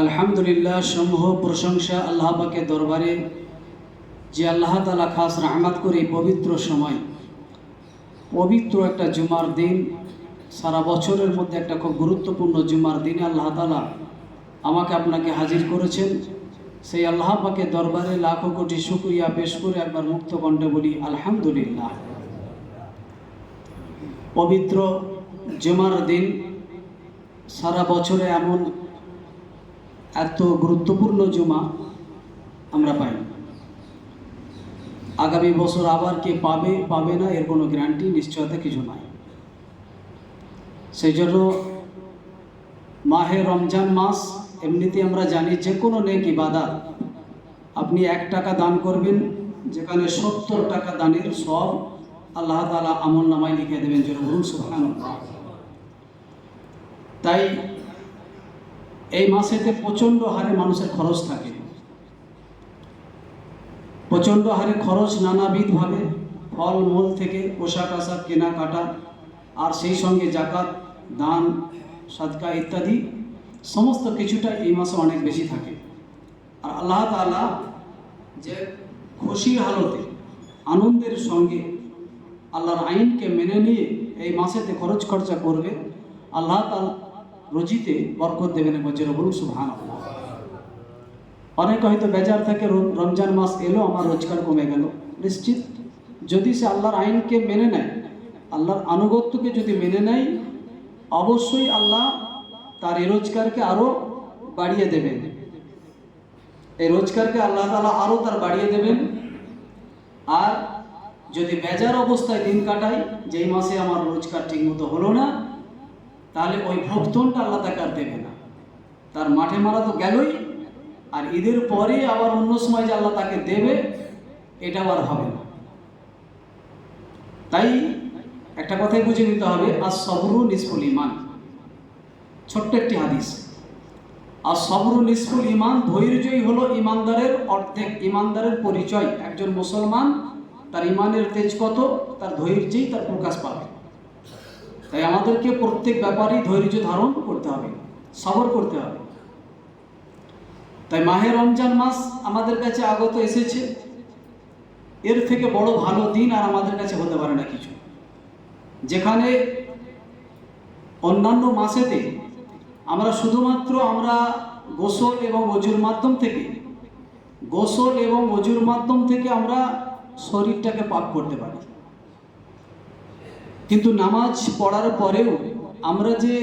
আলহামদুলিল্লাহ, সমূহ প্রশংসা আল্লাহ পাকের দরবারে, যে আল্লাহ তাআলা খাস রহমত করে পবিত্র সময়, পবিত্র একটা জুমার দিন, সারা বছরের মধ্যে একটা খুব গুরুত্বপূর্ণ জুমার দিনে আল্লাহ তাআলা আমাকে আপনাকে হাজির করেছেন। সেই আল্লাহ পাকের দরবারে লাখো কোটি শুকরিয়া পেশ করে একবার মুক্ত কণ্ঠে বলি আলহামদুলিল্লাহ। পবিত্র জুমার দিন, সারা বছরে এমন এত গুরুত্বপূর্ণ জুমা আমরা পাই। আগামী বছর আবার কে পাবে পাবে না এর কোনো গ্যারান্টি নিশ্চয়তা কিছু নাই। সেই জন্য মাহে রমজান মাস, এমনিতে আমরা জানি যে কোনো নেক ইবাদত, আপনি 1 টাকা দান করবেন, যেখানে 70 টাকা দানের সব আল্লাহ তাআলা আমল নামায় লিখে দেবেন। জরুর সুবহানাল্লাহ। তাই এই মাসেতে প্রচণ্ড হারে মানুষের খরচ থাকে, প্রচণ্ড হারে খরচ নানাবিধভাবে, ফল মূল থেকে পোশাক আশাক কেনাকাটা, আর সেই সঙ্গে জাকাত, দান, সাদকা ইত্যাদি সমস্ত কিছুটা এই মাসে অনেক বেশি থাকে। আর আল্লাহ তাআলা যে খুশির হালতে, আনন্দের সঙ্গে আল্লাহর আইনকে মেনে নিয়ে এই মাসেতে খরচ খরচা করবে, আল্লাহ তাআলা রুজিতে বরকত দেবেন। বজর বলুন সুবহানাল্লাহ। অনেকে হয়তো বেজার থাকে, রমজান মাস এলো আমার রোজগার কমে গেল। নিশ্চিত যদি সে আল্লাহর আইনকে মেনে নেয়, আল্লাহর আনুগত্যকে যদি মেনে নেয়, অবশ্যই আল্লাহ তার এই রোজগারকে আরও বাড়িয়ে দেবেন। এই রোজগারকে আল্লাহ তাআলা আরও তার বাড়িয়ে দেবেন। আর যদি বেজার অবস্থায় দিন কাটায়, যেই মাসে আমার রোজগার ঠিকমতো হলো না, তাহলে ওই ভোক্তনটা আল্লাহ তাকে আর দেবে না। তার মাঠে মারা তো গেলই, আর ঈদের পরে আবার অন্য সময় যে আল্লাহ তাকে দেবে, এটাও আর হবে না। তাই একটা কথাই বুঝে নিতে হবে, আস-সবরু নিসফুল ঈমান। ছোট্ট একটি হাদিস, আস-সবরু নিসফুল ঈমান, ধৈর্যই হলো ঈমানদারের অর্ধেক, ঈমানদারের পরিচয়। একজন মুসলমান তার ঈমানের তেজ কত, তার ধৈর্যেই তার প্রকাশ পাবে। তাই আমাদেরকে প্রত্যেক ব্যাপারেই ধৈর্য ধারণ করতে হবে, সবর করতে হবে। তাই মাহে রমজান মাস আমাদের কাছে আগত এসেছে, এর থেকে বড় ভালো দিন আর আমাদের কাছে হতে পারে না কিছু। যেখানে অন্যান্য মাসেতে আমরা শুধুমাত্র গোসল এবং অজুর মাধ্যম থেকে আমরা শরীরটাকে পাক করতে পারি, কিন্তু নামাজ পড়ার পরেও আমরা যে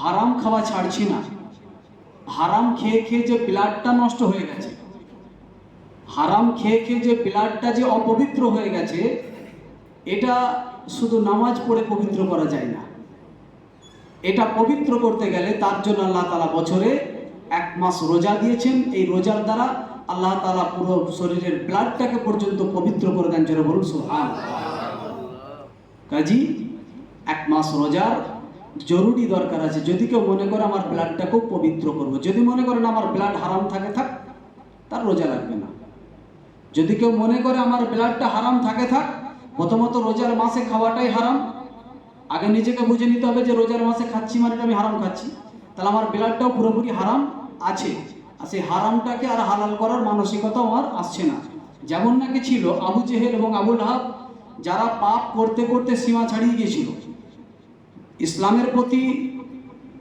হারাম খাওয়া ছাড়ছি না, হারাম খেয়ে খেয়ে যে ব্লাডটা নষ্ট হয়ে গেছে, হারাম খেয়ে খেয়ে যে ব্লাডটা যে অপবিত্র হয়ে গেছে, এটা শুধু নামাজ পড়ে পবিত্র করা যায় না। এটা পবিত্র করতে গেলে তার জন্য আল্লাহ তাআলা বছরে 1 মাস রোজা দিয়েছেন। এই রোজার দ্বারা আল্লাহ তাআলা পুরো শরীরের ব্লাডটাকে পর্যন্ত পবিত্র করে দেন। জোরে বলুন সুবহানাল্লাহ। কাজী 1 মাস রোজার জরুরি দরকার আছে। যদি কেউ মনে করে আমার ব্লাডটাকেও পবিত্র করব, যদি মনে করেন আমার ব্লাড হারাম থাকে, থাক, তার রোজা লাগবে না। যদি কেউ মনে করে আমার ব্লাডটা হারাম থাকে, থাক, প্রথমত রোজার মাসে খাওয়াটাই হারাম। আগে নিজেকে বুঝে নিতে হবে যে রোজার মাসে খাচ্ছি মানে আমি হারাম খাচ্ছি, তাহলে আমার ব্লাডটাও পুরোপুরি হারাম আছে। আর সেই হারামটাকে আর হালাল করার মানসিকতা আমার আসছে না। যেমন নাকি ছিল আবু জেহেল এবং আবু লাহাব, যারা পাপ করতে করতে সীমা ছাড়িয়ে গিয়েছিল, ইসলামের প্রতি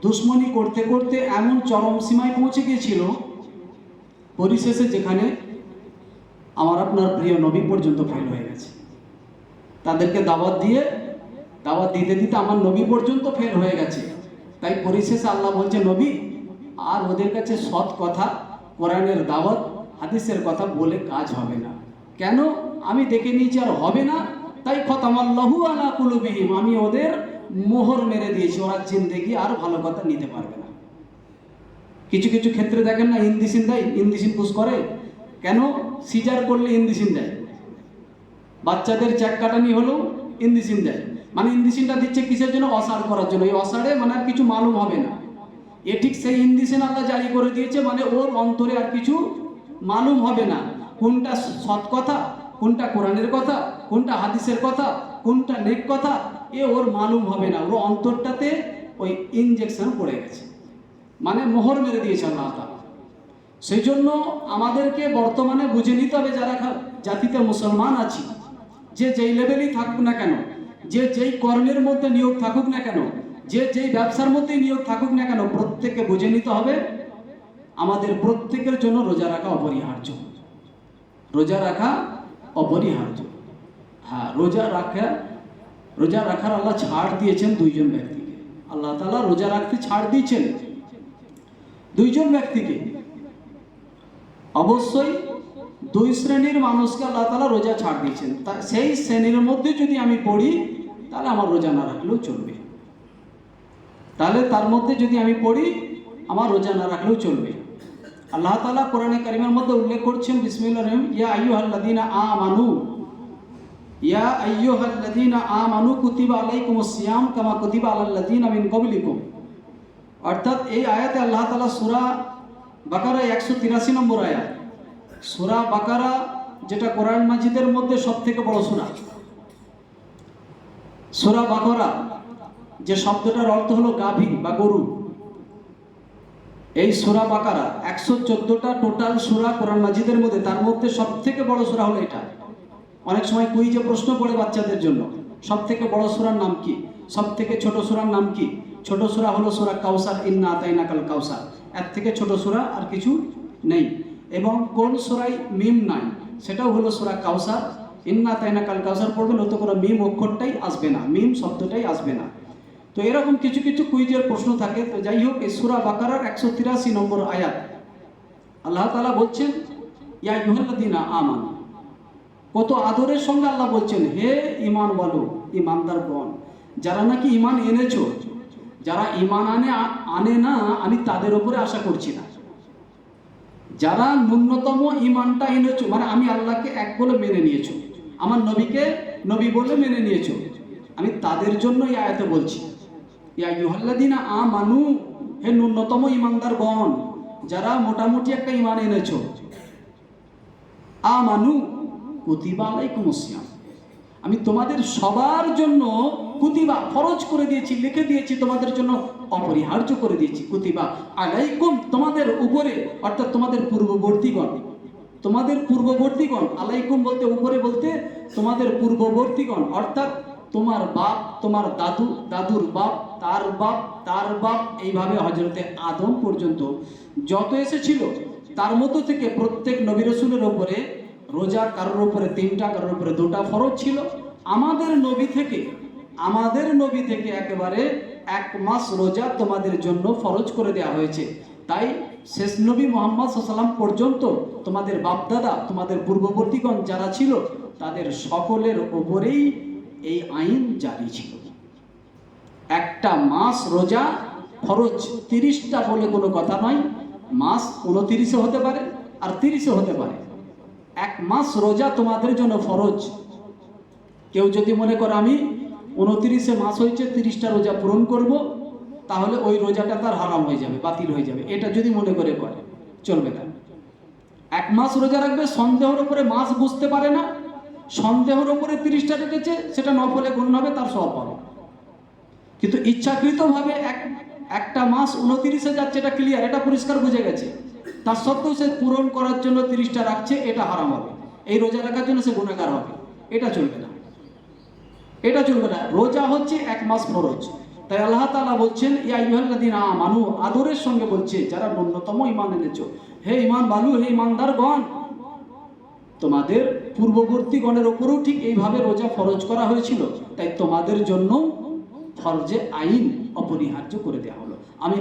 দুশ্মনী করতে করতে এমন চরম সীমায় পৌঁছে গিয়েছিল, পরিশেষে যেখানে আমার আপনার প্রিয় নবী পর্যন্ত ফেল হয়ে গেছে। তাদেরকে দাওয়াত দিতে দিতে আমার নবী পর্যন্ত ফেল হয়ে গেছে। তাই পরিশেষে আল্লাহ বলছে, নবী আর ওদের কাছে সৎ কথা, কোরআনের দাওয়াত, হাদিসের কথা বলে কাজ হবে না। কেন? আমি দেখে নিয়েছি আর হবে না। তাই খতামাল্লাহু আলা কুলুবিহিম, আমি ওদের মোহর মেরে দিয়েছি, ওরা জিন্দেগি আর ভালো কথা নিতে পারবে না। কিছু কিছু ক্ষেত্রে দেখেন না, ইন্দিসিন দেয়, ইন্দিসিন পুশ করে। কেন? সিজার করলে ইন্দিসিন দেয়, বাচ্চাদের চ্যাক কাটানি হলেও ইন্দিসিন দেয়। মানে ইন্দিসিনটা দিচ্ছে কিসের জন্য? অসাড় করার জন্য। এই অসাড়ে মানে আর কিছু মালুম হবে না। এ ঠিক সেই ইন্দিসিন আল্লাহ জারি করে দিয়েছে, মানে ওর অন্তরে আর কিছু মালুম হবে না। কোনটা সৎ কথা, কোনটা কোরআনের কথা, কোনটা হাদিসের কথা, কোনটা নেক কথা, ওর মালুম হবে না। ওর অন্তরটাতে ওই ইনজেকশন পড়ে গেছে, মানে মোহর মেরে দিয়েছে আল্লাহ তাআলা। সেই জন্য আমাদেরকে বর্তমানে বুঝে নিতে হবে, যারা জাতিতে মুসলমান আছি, যে যেই লেভেলেই থাকুক না কেন, যে যেই কর্মের মধ্যে নিয়োগ থাকুক না কেন, যে যেই ব্যবসার মধ্যে নিয়োগ থাকুক না কেন, প্রত্যেককে বুঝে নিতে হবে আমাদের প্রত্যেকের জন্য রোজা রাখা অপরিহার্য। রোজা রাখা অপরিহার্য। হ্যাঁ, রোজা রাখার আল্লাহ ছাড় দিয়েছেন দুইজন ব্যক্তিকে। আল্লাহ তাআলা রোজা রাখতে ছাড় দিয়েছেন দুইজন ব্যক্তিকে। অবশ্যই দুই শ্রেণীর মানুষকে আল্লাহ তাআলা রোজা ছাড় দিয়েছেন। সেই শ্রেণীর মধ্যে যদি আমি পড়ি, তাহলে আমার রোজা না রাখলেও চলবে। তাহলে তার মধ্যে যদি আমি পড়ি, আমার রোজা না রাখলেও চলবে। আল্লাহ তাআলা কোরআনে কারিমের মধ্যে উল্লেখ করছেন, বিসমিল্লাহির রহমানির রহিম, ইয়া আইয়ুহাল্লাযীনা আমানু, ইয়া আইয়ুহাল্লাযীনা আমানু কুতিবা আলাইকুমুস সিয়াম কামা কুতিবা আলাল্লাযীনা মিন ক্বাবলিকুম। অর্থাৎ এই আয়াতে আল্লাহ তাআলা সূরা বাকারা 183 নম্বর আয়াত, সূরা বাকারা যেটা কোরআন মাজিদের মধ্যে সবথেকে বড় সূরা। সূরা বাকারা যে শব্দটার অর্থ হলো গাভী বা গরু। এই সূরা বাকারা 114টা টোটাল সূরা কোরআন মাজিদের মধ্যে, তার মধ্যে সবথেকে বড় সূরা হলো এটা। অনেক সময় কুইজে প্রশ্ন পড়ে বাচ্চাদের জন্য, সবথেকে বড় সূরার নাম কি, সবথেকে ছোট সূরার নাম কি? ছোট সূরা হলো সূরা কাউসার, ইন্না আতাইনাকাল কাউসার। এর থেকে ছোট সূরা আর কিছু নেই। এবং কোন সূরায় মিম নাই, সেটাও হলো সূরা কাউসার। ইন্না আতাইনাকাল কাউসার পড়বেন, অত কোনো মিম অক্ষরটাই আসবে না, মিম শব্দটাই আসবে না। তো এরকম কিছু কিছু কুইজের প্রশ্ন থাকে। তো যাই হোক, এই সূরা বাকারার 183 নম্বর আয়াত আল্লাহ তাআলা বলছেন, ইয়া আইয়ুহাল্লাযীনা আমানু। কত আদরের সঙ্গে আল্লাহ বলছেন, হে ঈমান বলো, ঈমানদারগণ, যারা নাকি ঈমান এনেছো। যারা ঈমান আনে না, আমি তাদের উপরে আশা করছি না। যারা ন্যূনতম ঈমানটা এনেছো, মানে আমি আল্লাহকে এক বলে মেনে নিয়েছো, আমার নবীকে নবী বলে মেনে নিয়েছো, আমি তাদের জন্য এই আয়াতে বলছি, ইয়া আইয়ুহাল্লাযীনা আমানু, হে ন্যূনতম ঈমানদারগণ, যারা মোটামুটি একটা ঈমান এনেছো। আমানু কুতিবা আলাইকুমুস সিয়াম, আমি তোমাদের সবার জন্য কুতিবা ফরজ করে দিয়েছি, লিখে দিয়েছি, তোমাদের জন্য অপরিহার্য করে দিয়েছি। কুতিবা আলাইকুম, তোমাদের উপরে, অর্থাৎ তোমাদের পূর্ববর্তীগণ, তোমাদের পূর্ববর্তীগণ। আলাইকুম বলতে উপরে বলতে তোমাদের পূর্ববর্তীগণ, অর্থাৎ তোমার বাপ, তোমার দাদু, দাদুর বাপ, তার বাপ, তার বাপ, এইভাবে হযরতে আদম পর্যন্ত যত এসেছিল, তার মধ্য থেকে প্রত্যেক নবী রাসূলের উপরে রোজা কারোর উপরে 3টা, কারোর উপরে 2টা ফরজ ছিল। আমাদের নবী থেকে একেবারে 1 মাস রোজা তোমাদের জন্য ফরজ করে দেওয়া হয়েছে। তাই শেষ নবী মুহাম্মদ সাল্লাল্লাহু আলাইহি ওয়াসাল্লাম পর্যন্ত তোমাদের বাপদাদা, তোমাদের পূর্ববর্তীগণ যারা ছিল, তাদের সকলের উপরেই এই আইন জারি ছিল। একটা মাস রোজা ফরজ, 30টা বলে কোনো কথা নয়। মাস 29 হতে পারে আর 30 হতে পারে। 1 মাস রোজা তোমাদের জন্য ফরজ। কেউ যদি মনে করে আমি 29 মাস হয়েছে, 30টা রোজা পূরণ করব, তাহলে ওই রোজাটা তার হারাম হয়ে যাবে, বাতিল হয়ে যাবে, এটা যদি মনে করে চলবে না। 1 মাস রোজা রাখবে, সন্দেহের উপরে মাস বুঝতে পারে না, সন্দেহের উপরে 30টা রেখেছে, সেটা নফলে গণ্য হবে, তার সওয়াব পাবে। কিন্তু ইচ্ছাকৃতভাবে একটা মাস 29-এ যাচ্ছে, এটা ক্লিয়ার, এটা পরিষ্কার বুঝে গেছে, তার সত্ত্বেও সে পূরণ করার জন্য 30টা রাখছে, এটা হারাম হবে। এই রোজা রাখার জন্য সে গুনাহগার হবে, এটা চলবে না, এটা চলবে না। রোজা হচ্ছে 1 মাস ফরজ। তাই আল্লাহ তাআলা বলছেন, ইয়া আইয়ুহাল্লাযীনা আমানু, আদরের সঙ্গে বলছে, যারা ন্যূনতম ঈমান এনেছো, হে ঈমান বালু, হে ঈমানদারগণ, তোমাদের পূর্ববর্তীগণের উপরেও ঠিক এইভাবে রোজা ফরজ করা হয়েছিল, তাই তোমাদের জন্য ফরজে আইন অপরিহার্য করে দেওয়া হলো। আমি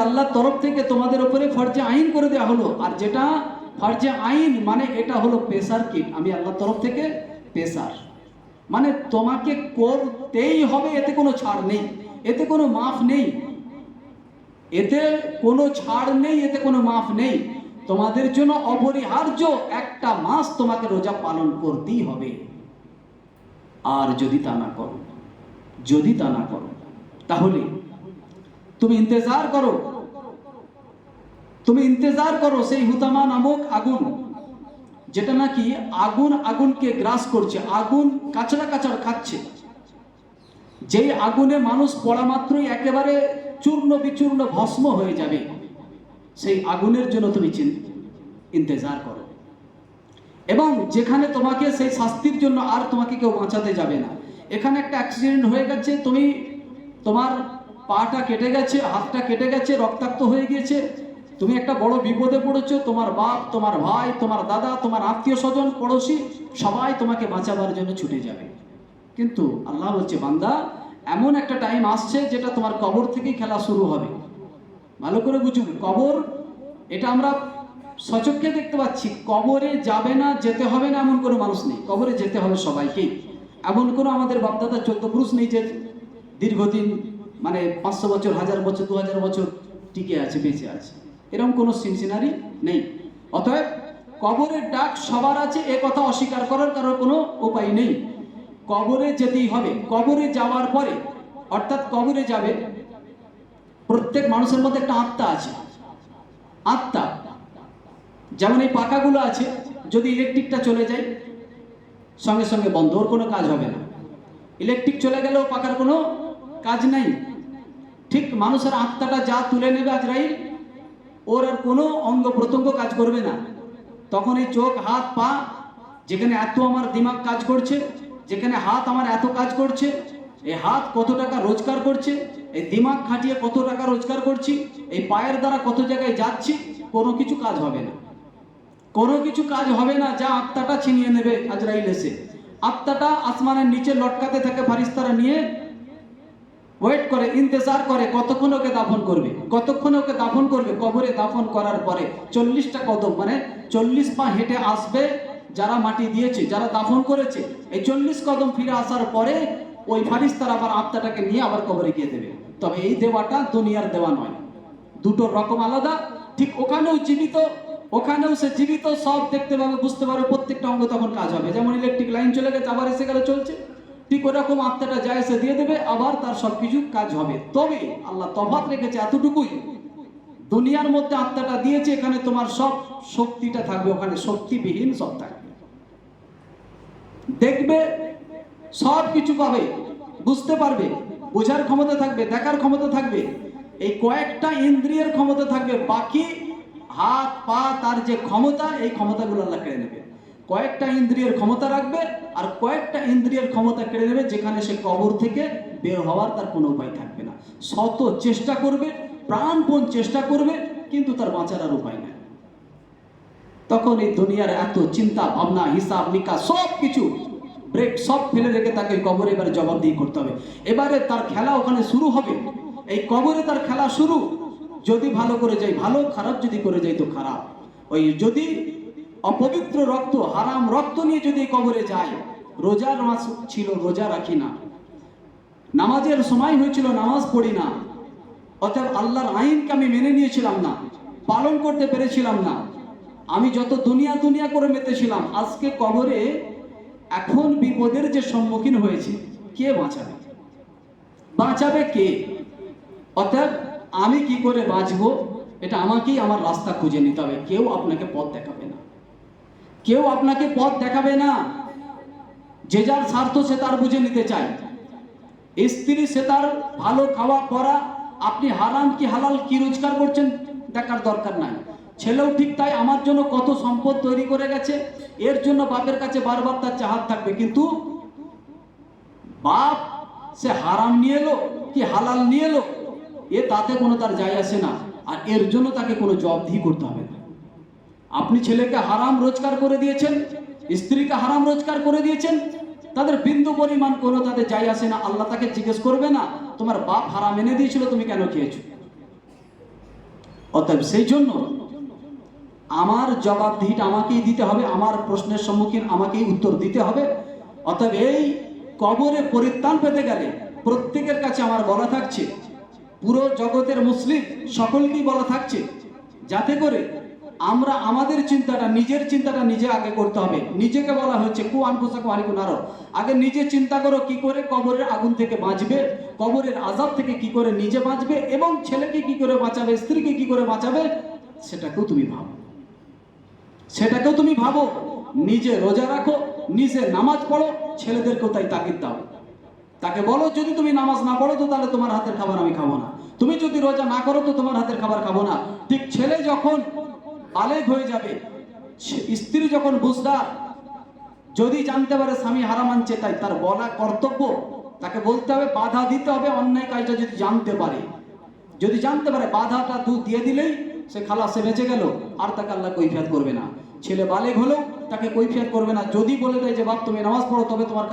আল্লাহর তরফ থেকে তোমাদের উপরে ফরজে আইন করে দেওয়া হলো। আর যেটা ফরজে আইন মানে এটা হলো প্রেসার কিট, আমি আল্লাহর তরফ থেকে প্রেসার, মানে তোমাকে করতেই হবে, এতে কোনো ছাড় নেই, এতে কোনো মাফ নেই, এতে কোনো ছাড় নেই, এতে কোনো মাফ নেই। তোমাদের জন্য অপরিহার্য একটা মাস তোমাকে রোজা পালন করতেই হবে। আর যদি তা না করো, তাহলে তুমি ইন্তেজার করো সেই হুতামা নামক আগুন, যেটা নাকি আগুনকে গ্রাস করছে, আগুন কাচড়া খাচ্ছে, যেই আগুনে মানুষ পড়া মাত্রই একেবারে চূর্ণ বিচূর্ণ ভস্ম হয়ে যাবে। সেই আগুনের জন্য তুমি ইন্তজার করো। এবং যেখানে তোমাকে সেই শাস্তির জন্য আর তোমাকে কেউ বাঁচাতে যাবে না। এখানে একটা অ্যাক্সিডেন্ট হয়ে গেছে, তোমার পাটা কেটে গেছে, হাতটা কেটে গেছে, রক্তাক্ত হয়ে গিয়েছে, তুমি একটা বড় বিপদে পড়েছো, তোমার বাপ, তোমার ভাই, তোমার দাদা, তোমার আত্মীয় স্বজন, পড়োশি সবাই তোমাকে বাঁচাবার জন্য ছুটে যাবে। কিন্তু আল্লাহ বলছে, বান্দা এমন একটা টাইম আসছে যেটা তোমার কবর থেকেই খেলা শুরু হবে। ভালো করে বুঝুন, কবর এটা আমরা সচক্ষে দেখতে পাচ্ছি। কবরে যাবে না, যেতে হবে না এমন কোনো মানুষ নেই, কবরে যেতে হবে সবাইকেই। এমন কোনো আমাদের বাপদাদা 14 পুরুষ নেই যে দীর্ঘদিন মানে 500 বছর, 1000 বছর, 2000 বছর টিকে আছে, বেঁচে আছে, এরকম কোনো সিনসিনারি নেই। অতএব কবরের ডাক সবার আছে, এ কথা অস্বীকার করার কারোর কোনো উপায় নেই। কবরে যেতেই হবে। কবরে যাওয়ার পরে, অর্থাৎ কবরে যাবে, প্রত্যেক মানুষের মধ্যে একটা আত্মা আছে। আত্মা যেমন এই পাখাগুলো আছে, যদি ইলেকট্রিকটা চলে যায় সঙ্গে সঙ্গে বন্ধ, ওর কোনো কাজ হবে না। ইলেকট্রিক চলে গেলেও পাখার কোনো কাজ নাই। ঠিক মানুষের আত্মাটা যা তুলে নেবে আজরাইল, ওর আর কোনো অঙ্গ প্রত্যঙ্গ কাজ করবে না। তখন এই চোখ, হাত, পা, যেখানে এত আমার দিমাগ কাজ করছে, যেখানে হাত আমার এত কাজ করছে, এই হাত কত টাকা রোজগার করছে, এই দিমাগ খাটিয়ে কত টাকা রোজগার করছি, এই পায়ের দ্বারা কত জায়গায় যাচ্ছি, কোনো কিছু কাজ হবে না। কোনো কিছু কাজ হবে না, যা আত্মাটা ছিনিয়ে নেবে আজরাইল এসে। আত্মাটা আসমানের নিচে লটকাতে থাকে, ফারিস্তারা নিয়ে ওয়েট করে, ইন্তজার করে কতক্ষণ ওকে দাফন করবে, কতক্ষণ ওকে দাফন করবে। কবরে দাফন করার পরে 40টা কদম মানে 40 পা হেঁটে আসবে যারা মাটি দিয়েছে, যারা দাফন করেছে। এই 40 কদম ফিরে আসার পরে ওই ফারিস্তারা আবার আত্মাটাকে নিয়ে আবার কবরে গিয়ে দেবে। তবে এই দেওয়াটা দুনিয়ার দেওয়া নয়, দুটোর রকম আলাদা। ঠিক ওখানেও জীবিত, ওখানেও সে জীবিত, সব দেখতে পাবে, বুঝতে পারবে, প্রত্যেকটা অঙ্গ তখন কাজ হবে। যেমন ইলেকট্রিক লাইন চলে গেছে, আবার এসে গেলে চলছে, ঠিক ওরকম আত্মাটা যায় এসে দিয়ে দেবে, আবার তার সবকিছু কাজ হবে। তবে আল্লাহ তফাৎ রেখেছে এতটুকুই, দুনিয়ার মধ্যে আত্মাটা দিয়েছে, এখানে তোমার সব শক্তিটা থাকবে, ওখানে শক্তিবিহীন সব থাকবে। দেখবে, সব কিছু পাবে, বুঝতে পারবে, বোঝার ক্ষমতা থাকবে, দেখার ক্ষমতা থাকবে, এই কয়েকটা ইন্দ্রিয়ের ক্ষমতা থাকবে। বাকি হাত, পা, তার যে ক্ষমতা, এই ক্ষমতাগুলো আল্লাহ কেড়ে নেবে। কয়েকটা ইন্দ্রিয়ের ক্ষমতা রাখবে, আর কয়েকটা ইন্দ্রিয়ের ক্ষমতা কেড়ে নেবে, যেখানে সে কবর থেকে বের হওয়ার তার কোনো উপায় থাকবে না। শত চেষ্টা করবে, প্রাণপণ চেষ্টা করবে, কিন্তু তার বাঁচার আর উপায় নাই। তখন এই দুনিয়ার এত চিন্তা ভাবনা, হিসাব নিকাশ সব কিছু ব্রেক সব ফেলে রেখে তাকে কবরে এবারে জবাবদিহি করতে হবে। এবারে তার খেলা ওখানে শুরু হবে, এই কবরে তার খেলা শুরু। যদি ভালো করে যাই ভালো, খারাপ যদি করে যাই তো খারাপ। ওই যদি অপবিত্র রক্ত, হারাম রক্ত নিয়ে যদি কবরে যায়, রোজার মাস ছিল রোজা রাখি না, নামাজের সময় হয়েছিল নামাজ পড়ি না, অতএব আল্লাহর আইনকে আমি মেনে নিয়েছিলাম না, পালন করতে পেরেছিলাম না, আমি যত দুনিয়া দুনিয়া করে মেতেছিলাম, আজকে কবরে এখন বিপদের যে সম্মুখীন হয়েছে, কে বাঁচাবে? বাঁচাবে কে? অতএব আমি কি করে বাঁচবো, এটা আমাকেই আমার রাস্তা খুঁজে নিতে হবে। কেউ আপনাকে পথ দেখাবে না, কেউ আপনাকে পথ দেখাবে না। যে যার স্বার্থ সে তার বুঝে নিতে চায়। স্ত্রী সে তার ভালো খাওয়া পরা, আপনি হারাম কি হালাল কি রোজগার করছেন দেখার দরকার নাই। ছেলেও ঠিক তাই, আমার জন্য কত সম্পদ তৈরি করে গেছে, এর জন্য বাপের কাছে বারবার তার চাহাত থাকবে। কিন্তু বাপ সে হারাম নিয়ে এলো কি হালাল নিয়ে এলো, এ তাতে কোনো তার যায় আসে না, আর এর জন্য তাকে কোনো জবাবদিহি করতে হবে না। আপনি ছেলেকে হারাম রোজগার করে দিয়েছেন, স্ত্রীকে হারাম রোজগার করে দিয়েছেন, তাদের বিন্দু পরিমাণ কোনো তাদের যায় আসে না। আল্লাহ তাকে জিজ্ঞেস করবে না তোমার বাপ হারাম এনে দিয়েছিল তুমি কেন খেয়েছো। অতএব সেই জন্য আমার জবাবদিহিটা আমাকেই দিতে হবে, আমার প্রশ্নের সম্মুখীন আমাকেই উত্তর দিতে হবে। অতএব এই কবরে পরিত্রাণ পেতে গেলে প্রত্যেকের কাছে আমার বলা থাকছে, পুরো জগতের মুসলিম সকলকেই বলা থাকছে, যাতে করে আমরা আমাদের চিন্তাটা, নিজের চিন্তাটা নিজে আগে করতে হবে। নিজেকে বলা হচ্ছে কু আনফুসাকুম আলাইকুম নার, আগে নিজে চিন্তা করো কি করে কবরের আগুন থেকে বাঁচবে, কবরের আযাব থেকে কি করে নিজে বাঁচবে, এবং ছেলেকে কি করে বাঁচাবে, স্ত্রীকে কি করে বাঁচাবে, সেটাকেও তুমি ভাবো, সেটাকেও তুমি ভাবো। নিজে রোজা রাখো, নিজে নামাজ পড়ো, ছেলেদেরকেও তাই তাকিদ দাও। তাকে বলো যদি তুমি নামাজ না পড়ো তো তাহলে তোমার হাতের খাবার আমি খাবো না। তুমি যদি যদি রোজা না করো তো তোমার হাতের খাবার খাবো না। ঠিক ছেলে যখন বালেগ হয়ে যাবে, স্ত্রী যখন বুঝদার, যদি জানতে পারে স্বামী হারাম আনছে, তাই তার বলা কর্তব্য, তাকে বলতে হবে, বাধা দিতে হবে। অন্যায় কাজটা যদি জানতে পারে, বাধাটা দিয়ে দিলেই সে খালাসে বেঁচে গেল, আর তাকে আল্লাহ কৈফিয়ত করবে না। ছেলে বালেগ হলেও তাকে কৈফিয়ত করবে না। যদি বলে দেয় যে বাপ তুমি নামাজ পড়ো তবে তোমার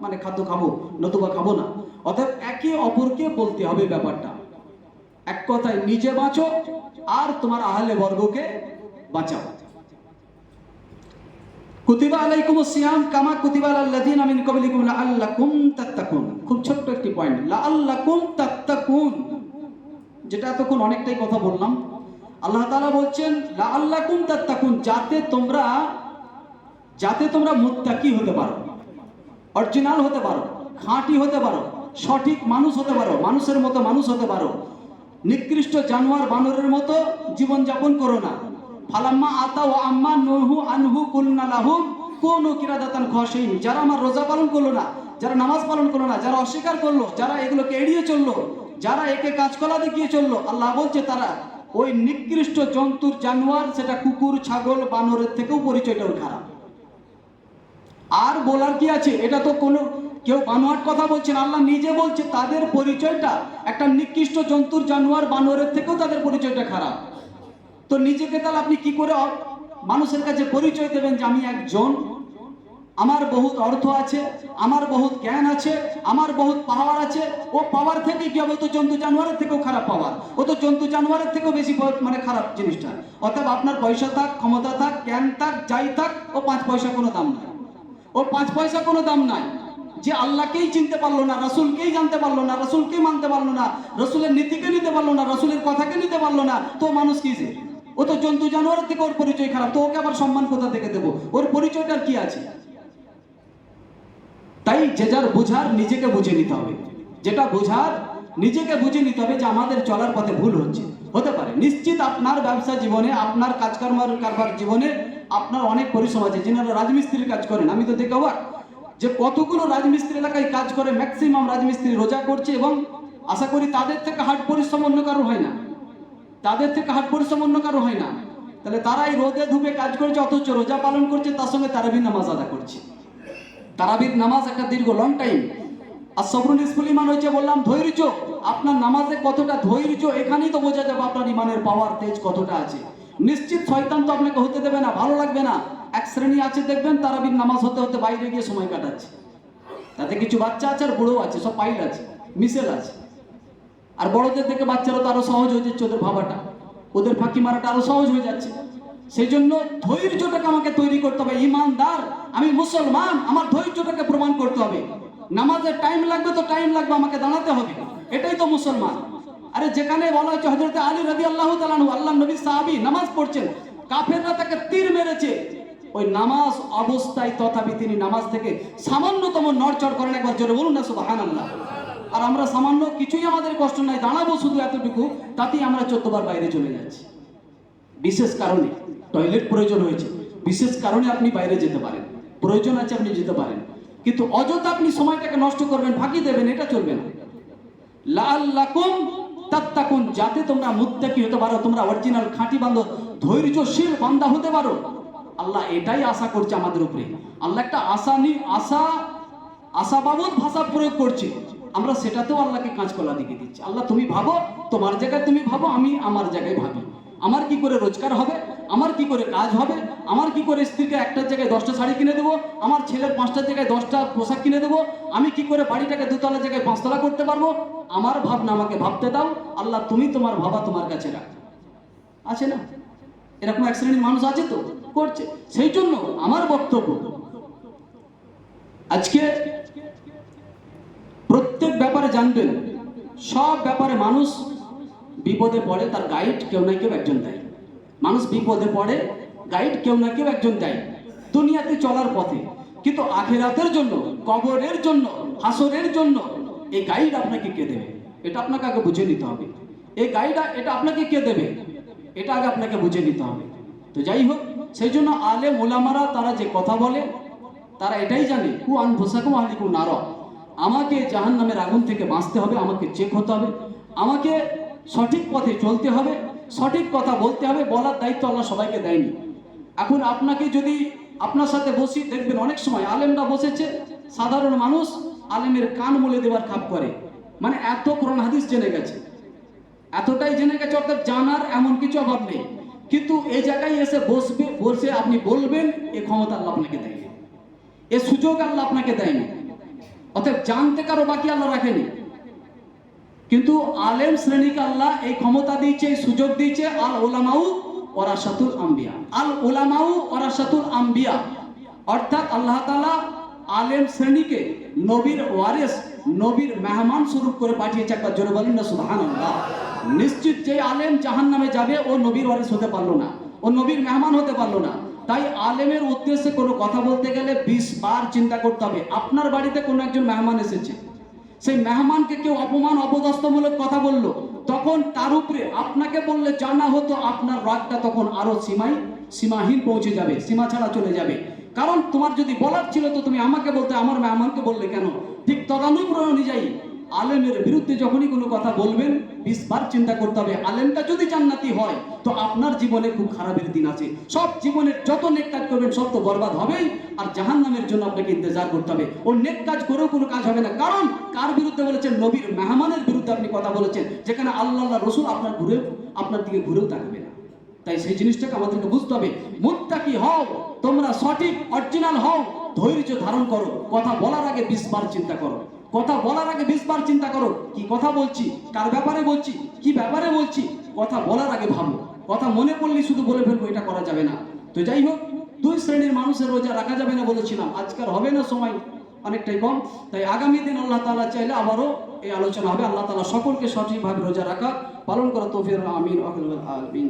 মানে খাদ্য খাবো, নতুবা খাবো না। অতএব একে অপরকে বলতে হবে ব্যাপারটা। এক কথায় নিজে বাঁচো আর তোমার আহলে বর্গকে বাঁচাও। কুতিবা আলাইকুমুস সিয়াম কামা কুতিবা আলাল লাযিনা মিন ক্বাবলিকুম লাআল্লাকুম তাত্তাকুন। খুব ছোট্ট একটি পয়েন্ট, লাআল্লাকুম তাত্তাকুন, যেটা এতক্ষণ অনেকটাই কথা বললাম। আল্লাহ তাআলা বলছেন লাআল্লাকুম তাত্তাকুন, যাতে তোমরা মুত্তাকি হতে পারো, অরিজিনাল হতে পারো, খাঁটি হতে পারো, সঠিক মানুষ হতে পারো, মানুষের মতো মানুষ হতে পারো। নিকৃষ্ট জানোয়ার বানরের মতো জীবন যাপন করো না। ফালাম্মা আতা ওয়া আম্মা নুহু আনহু কুলনা লাহুম কুনু কিরাদাতান খাশিন। যারা আমার রোজা পালন করলো না, যারা নামাজ পালন করলো না, যারা অস্বীকার করলো, যারা এগুলোকে এড়িয়ে চললো, যারা একে কাজকলা দেখিয়ে চললো, আল্লাহ বলছে তারা ওই নিকৃষ্ট জন্তুর জানোয়ার, সেটা কুকুর, ছাগল, বানরের থেকেও পরিচয়টা খারাপ। আর বলার কি আছে? এটা তো কোনো কেউ বানোয়াট কথা বলছেন, আল্লাহ নিজে বলছে তাদের পরিচয়টা একটা নিকৃষ্ট জন্তুর জানোয়ার বানরের থেকেও তাদের পরিচয়টা খারাপ। তো নিজেকে তাহলে আপনি কি করে মানুষের কাছে পরিচয় দেবেন যে আমি একজন, আমার বহুত অর্থ আছে, আমার বহুত জ্ঞান আছে, আমার বহুত পাওয়ার আছে? ও পাওয়ার থেকে কি হবে? ও তো জন্তু জানোয়ারের থেকেও খারাপ পাওয়ার, ও তো জন্তু জানোয়ারের থেকেও বেশি মানে খারাপ জিনিসটা। অর্থাৎ আপনার পয়সা থাক, ক্ষমতা থাক, জ্ঞান থাক, যাই থাক, ও 5 পয়সা কোনো দাম নাই। ও 5 পয়সা কোনো দাম নাই। যে আল্লাহকেই চিনতে পারলো না, রাসূলকেই জানতে পারলো না, রাসূলকেই মানতে পারলো না, রাসূলের নীতিকে নিতে পারলো না, রাসূলের কথাকে নিতে পারলো না, তো মানুষ কি যে? ও তো জন্তু জানোয়ারের থেকে ওর পরিচয় খারাপ। তো ওকে আবার সম্মান কোথা থেকে দেবো? ওর পরিচয়টার কি আছে? তাই যে যার বুঝার নিজেকে বুঝে নিতে হবে, যেটা বুঝার নিজেকে বুঝে নিতে হবে যে আমাদের চলার পথে ভুল হতে পারে। নিশ্চিত আপনার ব্যবসা জীবনে, আপনার কারবার জীবনে আপনার অনেক পরিশ্রম আছে। যিনারা রাজমিস্ত্রির কাজ করেন, আমি তো দেখে অবাক যে কতগুলো রাজমিস্ত্রি এলাকায় কাজ করে, ম্যাক্সিমাম রাজমিস্ত্রি রোজা করছে, এবং আশা করি তাদের থেকে হার্ড পরিশ্রম অন্য কারো হয় না, তাহলে তারা এই রোদে ধুপে কাজ করছে, অথচ রোজা পালন করছে, তার সঙ্গে তারাবি নামাজ আদা করছে। তারাবির নামাজ একটা দীর্ঘ লং টাইম। আর সবরুল ইসফুল ইমান হচ্ছে, বললাম, ধৈর্য। আপনার নামাজে কতটা ধৈর্য, এখানেই তো বোঝা যাবে আপনার ইমানের পাওয়ার, তেজ কতটা আছে। নিশ্চিত শয়তান তো আপনাকে হতে দেবে না, ভালো লাগবে না। এক শ্রেণী আছে দেখবেন তারাবির নামাজ হতে হতে বাইরে গিয়ে সময় কাটাচ্ছে, তাতে কিছু বাচ্চা আছে আর বুড়ো আছে, সব পাইল আছে, মিশেল আছে। আর বড়দের থেকে বাচ্চারা তো আরো সহজ হয়ে যাচ্ছে, ওদের ভাবাটা, ওদের ফাঁকি মারাটা আরো সহজ হয়ে যাচ্ছে। সেই জন্য ধৈর্যটাকে আমাকে তৈরি করতে হবে। ইমানদার, আমি মুসলমান, আমার ধৈর্যটাকে প্রমাণ করতে হবে। নামাজের টাইম লাগবে তো টাইম লাগবে, আমাকে দাঁড়াতে হবে, এটাই তো মুসলমান। আরে যেখানে বলা হচ্ছে হযরত আলী রাদিয়াল্লাহু তাআলা আনহু, আল্লাহর নবী সাহাবী, নামাজ পড়ছেন, কাফেররা তাকে তীর মেরেছে, ওই নামাজ অবস্থায় তথাপি তিনি নামাজ থেকে সামান্যতম নড়চড় করেন। একবার জোরে বলুন না সুবহানাল্লাহ। আর আমরা সামান্য কিছুই আমাদের কষ্ট নাই, দাঁড়াবো শুধু এতটুকু, তাতেই আমরা 14 বার বাইরে চলে যাচ্ছি। বিশেষ কারণে টয়লেট প্রয়োজন হয়েছে, বিশেষ কারণে আপনি বাইরে যেতে পারেন, প্রয়োজন আছে আপনি যেতে পারেন, কিন্তু অযথা আপনি সময়টাকে নষ্ট করবেন, ফাঁকি দেবেন, এটা চলবে না। লাআল্লাকুম তাত্তাকুন, যাতে তোমরা মুত্তাকি হতে পারো, তোমরা অরিজিনাল খাঁটি বান্দা, ধৈর্যশীল বান্দা হতে পারো। আল্লাহ এটাই আশা করছে আমাদের উপরে। আল্লাহ একটা আশাবাবদ ভাষা প্রয়োগ করছে, আমরা সেটাতেও আল্লাহকে কাঁচকলা দেখিয়ে দিচ্ছি। আল্লাহ তুমি ভাবো, তোমার জায়গায় তুমি ভাবো, আমি আমার জায়গায় ভাবি। আমার কি করে রোজগার হবে, আমার কি করে কাজ হবে, আমার কি করে স্ত্রীকে একটার জায়গায় 10টা শাড়ি কিনে দেবো, আমার ছেলের 5টার জায়গায় 10টা পোশাক কিনে দেবো, আমি কি করে বাড়িটাকে 2তলার জায়গায় 5তলা করতে পারবো। আমার ভাবনা আমাকে ভাবতে দাও। আল্লাহ তুমি তোমার ভাবা তোমার কাছে রাখ। আছে না এরকম এক শ্রেণীর মানুষ? আছে তো, করছে। সেই জন্য আমার বক্তব্য, আজকে প্রত্যেক ব্যাপারে জানবেন, সব ব্যাপারে মানুষ বিপদে পড়ে, তার গাইড কেউ না কেউ একজন দেয়। মানুষ বিপদে পড়ে, গাইড কেউ না কেউ একজন দেয় দুনিয়াতে চলার পথে। কিন্তু আখিরাতের জন্য, কবরের জন্য, হাসরের জন্য এই গাইড আপনাকে কে দেবে? এটা আপনাকে আগে বুঝে নিতে হবে। এই গাইড এটা আপনাকে কে দেবে, এটা আগে আপনাকে বুঝে নিতে হবে। তো যাই হোক, সেই জন্য আলেম ওলামারা তারা যে কথা বলে, তারা এটাই জানে, কু আনফুসাকুম আহলিকুম নার, আমাকে জাহান্নামের আগুন থেকে বাঁচতে হবে, আমাকে চেক হতে হবে, আমাকে সঠিক পথে চলতে হবে, সঠিক কথা বলতে হবে। বলার দায়িত্ব আল্লাহ সবাইকে দেয়নি। এখন আপনাকে যদি আপনার সাথে বসি, দেখবেন অনেক সময় আলেমরা বসেছে, সাধারণ মানুষ আলেমের কান মুলে দেওয়ার খাপ করে, মানে এত কোরআন হাদিস জেনে গেছে, এতটাই জেনে গেছে, অর্থাৎ জানার এমন কিছু অভাব নেই। কিন্তু এই জায়গায় এসে বসে আপনি বলবেন, এ ক্ষমতা আল্লাহ আপনাকে দেয়নি, এ সুযোগ আল্লাহ আপনাকে দেয়নি। অর্থাৎ জানতে কারো বাকি আল্লাহ রাখেনি, কিন্তু আলেম শ্রেণীকে আল্লাহ এই ক্ষমতা দিয়েছে, এই সুযোগ দিয়েছে। আল উলামাউ ওয়ারাসাতুল আম্বিয়া, আল উলামাউ ওয়ারাসাতুল আম্বিয়া, অর্থাৎ আল্লাহ তাআলা আলেম শ্রেণীকে নবীর ওয়ারিস, নবীর মেহমান স্বরূপ করে পাঠিয়েছে। একবার জোরে বলেন না সুবহানাল্লাহ। নিশ্চিত যে আলেম জাহান্নামে যাবে, ও নবীর ওয়ারিস হতে পারলো না, ও নবীর মেহমান হতে পারলো না। তাই আলেমের উদ্দেশ্যে কোনো কথা বলতে গেলে 20 বার চিন্তা করতে হবে। আপনার বাড়িতে কোনো একজন মেহমান এসেছে, সেই মেহমানকে কেউ অপমান অপদস্থমূলক কথা বললো, তখন তার উপরে আপনাকে বললে জানা হতো, আপনার রাগটা তখন আরো সীমাহীন পৌঁছে যাবে, সীমা ছাড়া চলে যাবে। কারণ তোমার যদি বলার ছিল তো তুমি আমাকে বলতে, আমার মেহমানকে বললে কেন? ঠিক তদানুক্রম অনুযায়ী আলেমের বিরুদ্ধে যখনই কোনো কথা বলবেন 20 বার চিন্তা করতে হবে। আলেমটা যদি জান্নাতি হয় তো আপনার জীবনে খুব খারাপের দিন আছে। সব জীবনের যত নেক কাজ করবেন সব তো বরবাদ হবেই, আর জাহান্নামের জন্য আপনাকে ইন্তজার করতে হবে। ও নেক কাজ করেও কোনো কাজ হবে না। কারণ কার বিরুদ্ধে বলেছেন? নবীর মেহমানের বিরুদ্ধে আপনি কথা বলেছেন, যেখানে আল্লাহ রসুল আপনার দিকে ঘুরেও তাকাবে না। তাই সেই জিনিসটাকে আমাদেরকে বুঝতে হবে। মুত্তাকি হও, তোমরা সঠিক অরিজিনাল হও, ধৈর্য ধারণ করো, কথা বলার আগে 20 বার চিন্তা করো, কথা বলার আগে 20 বার চিন্তা করো, কি কথা বলছি, কার ব্যাপারে বলছি, কি ব্যাপারে বলছি, কথা বলার আগে ভাবো। কথা মনে পড়লে শুধু বলে ফেলবো, এটা করা যাবে না। তো যাই হোক, 2 শ্রেণীর মানুষের রোজা রাখা যাবে না বলেছিলাম, আজকাল হবে না, সময় অনেকটাই কম। তাই আগামী দিন আল্লাহ তাআলা চাইলে আবারও এই আলোচনা হবে। আল্লাহ তাআলা সকলকে সঠিকভাবে রোজা রাখা পালন করা তৌফিক দান, আমিন ওয়া আমিন।